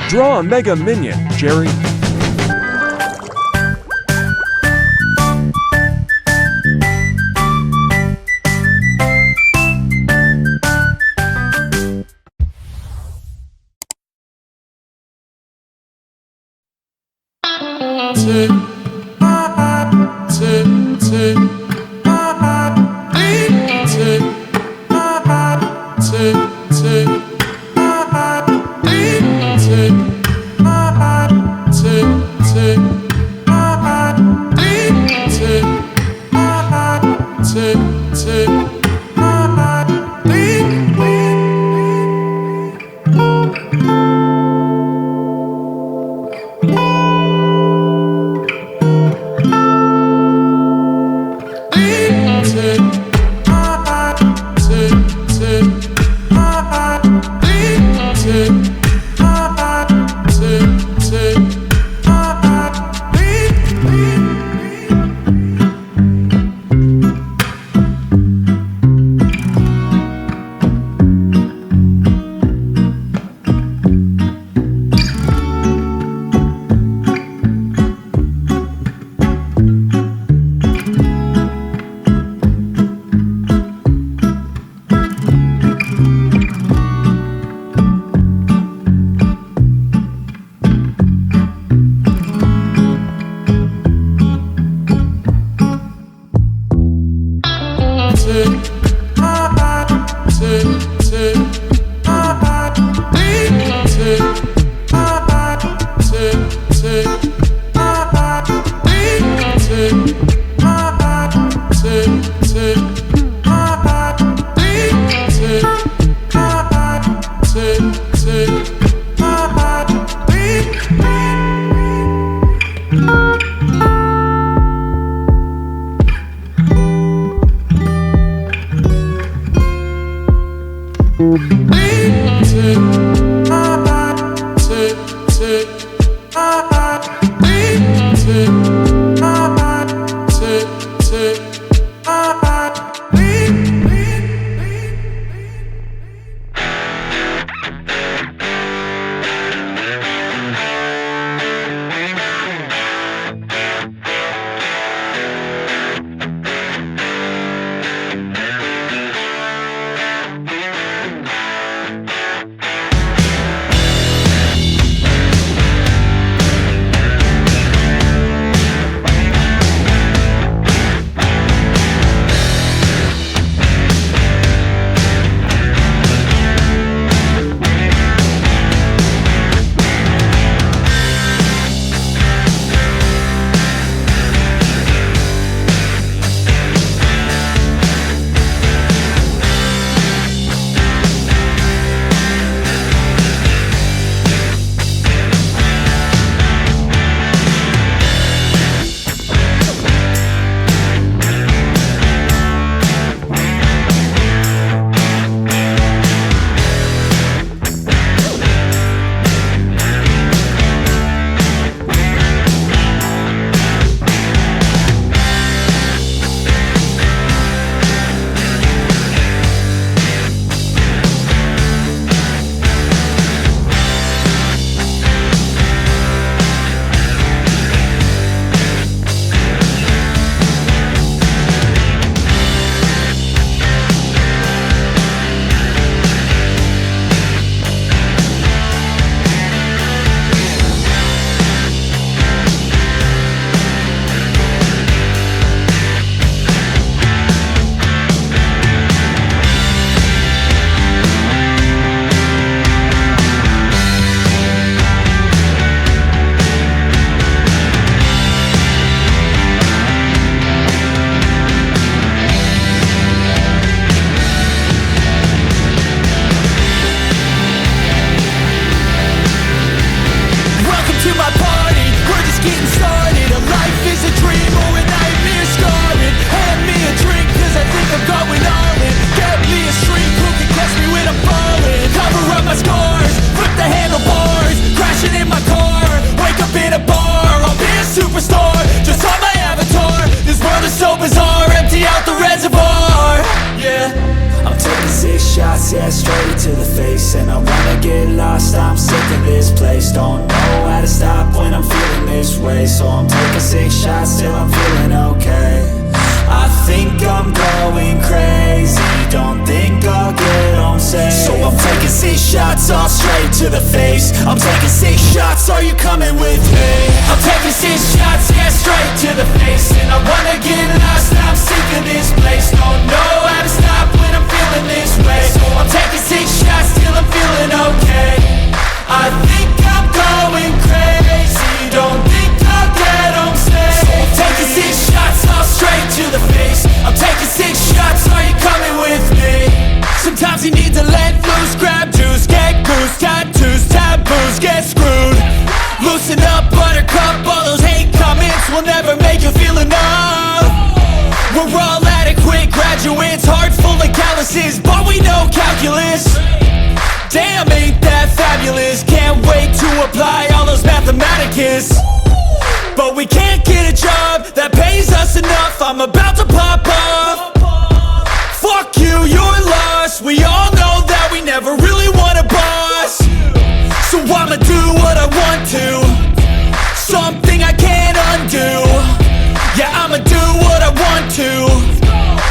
Draw a Mega Minion, Jerry. shots, yeah, straight to the face. And I wanna get lost, I'm sick of this place. Don't know how to stop when I'm feeling this way. So I'm taking 6 shots till I'm feeling okay. I think I'm going crazy, don't think I'll get home safe. So I'm taking 6 shots, all straight to the face. I'm taking 6 shots, are you coming with me? I'm taking 6 shots, yeah, straight to the face. And I wanna get lost, I'm sick of this place. Don't know how to stop when I'm feeling this way. So I'm taking 6 shots till I'm feeling okay. I think I'm going crazy, don't think I'll get home safe. So I'm taking 6 shots, all straight to the face. I'm taking 6 shots, are you coming with me? Sometimes you need to let loose, grab juice, get goose, tattoos, taboos, get screwed. Loosen up, buttercup, all those hate comments will never make you feel enough. We're all adequate graduates, heart full of calluses, but we know calculus. Damn, ain't that fabulous? Can't wait to apply all those mathematicus. But we can't get a job that pays us enough. I'm about to pop up. Fuck you, you're lost. We all know that we never really want a boss. So I'ma do what I want to, something I can't undo. Yeah, I'ma do what I want to,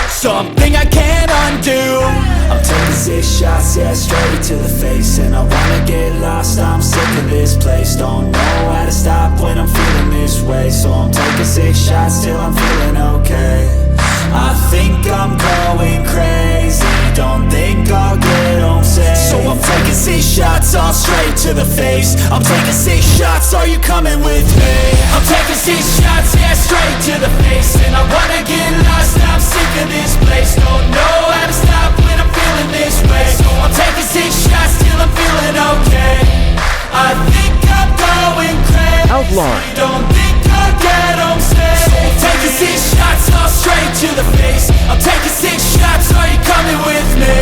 something I can't undo. I'm taking 6 shots, yeah, straight to the face. And I wanna get lost, I'm sick of this place. Don't know how to stop when I'm feeling this way. So I'm taking 6 shots till I'm feeling okay. I think I'm going crazy, don't think I'll get home safe. So I'm taking 6 shots, all straight to the face. I'm taking 6 shots, are you coming with me? I'm taking 6 shots, yeah, straight to the face. And I wanna get lost, I'm sick of this place. Don't know how to stop when I'm feeling this way. So I'm taking 6 shots till I'm feeling okay. I think I'm going crazy, Outline. don't think I'll get home safe. So I'm taking 6 shots, all straight to the face. I'm taking 6 shots, are you coming with me?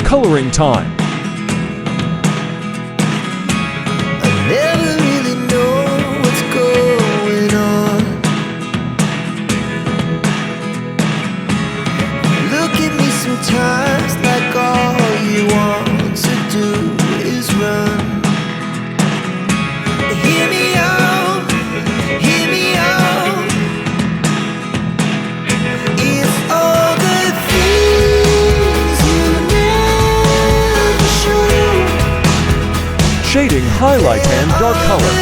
Coloring time. Never really know what's going on. Look at me sometimes like all you want to do is run. Hear me out, hear me out. If all the things you never show, Shading, highlight, and dark color.